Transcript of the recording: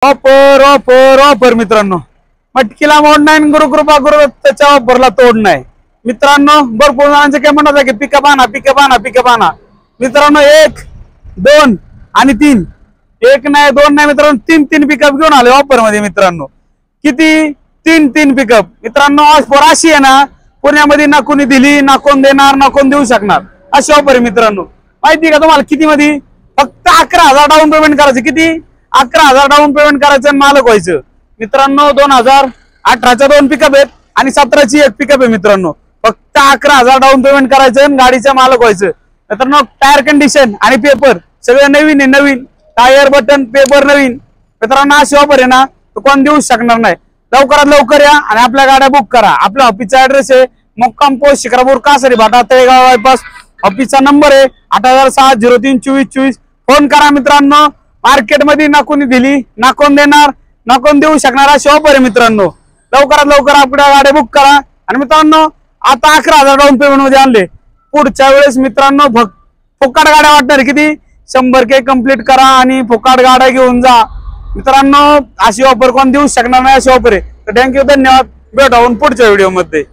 Offer offer offer मित्रांनो, मटकीला मोड नाही, गुरुकृपा गुरुदत्तच्या ऑफरला तोड नाही मित्रांनो. भरपूर जणांचे काय म्हणतात की पिकअप आणा पिकअप आणा पिकअप आणा. मित्रांनो 1 2 आणि 3, 1 नाही 2 नाही मित्रांनो, 3 पिकअप घेऊन आले ऑफर मध्ये मित्रांनो. किती 3 पिकअप मित्रांनो. ऑफर अशी आहे ना, पुण्यामध्ये ना कोणी दिली ना कोण देणार ना कोण देऊ शकणार अशी ऑफर आहे मित्रांनो. माहिती का तुम्हाला किती मध्ये? फक्त 11,000 डाऊन पेमेंट करायचं. किती? 11,000 डाऊन पेमेंट करायचं आणि मालक व्हायचं मित्रांनो. 2018च्या 2 पिकअप आहेत आणि 17ची 1 पिकअप आहे मित्रांनो. फक्त 11,000 डाऊन पेमेंट करायचं आणि गाडीच्या मालक व्हायचं मित्रांनो. टायर कंडिशन आणि पेपर सगळं नवीन आहे, नवीन टायर बटन पेपर नवीन मित्रांनो. अशी ऑफर आहे ना तो कोण देऊ शकणार नाही. लवकरात लवकर या आणि आपल्या गाड्या बुक करा. आपल्या ऑफिसचा ऍड्रेस आहे मुक्काम पोस्ट शिक्रापूर कासारी भाटा तळेगाव बायपास. ऑफिसचा नंबर आहे 8060032424. फोन करा मित्रांनो. मार्केटमध्ये ना कोणी दिली ना कोण देणार ना कोण देऊ शकणार अशी ऑफर आहे मित्रांनो. लवकरात लवकर आपल्या गाड्या बुक करा. आणि मित्रांनो आता 11,000 डाऊन पेमेंट मध्ये आणले. पुढच्या वेळेस मित्रांनो फुकाट गाड्या वाटणार. किती? 100K कंप्लीट करा आणि फुकाट गाड्या घेऊन जा मित्रांनो. अशी ऑफर कोण देऊ शकणार नाही अशी ऑफर आहे. तर थँक्यू, धन्यवाद. भेटू पुढच्या व्हिडिओ मध्ये.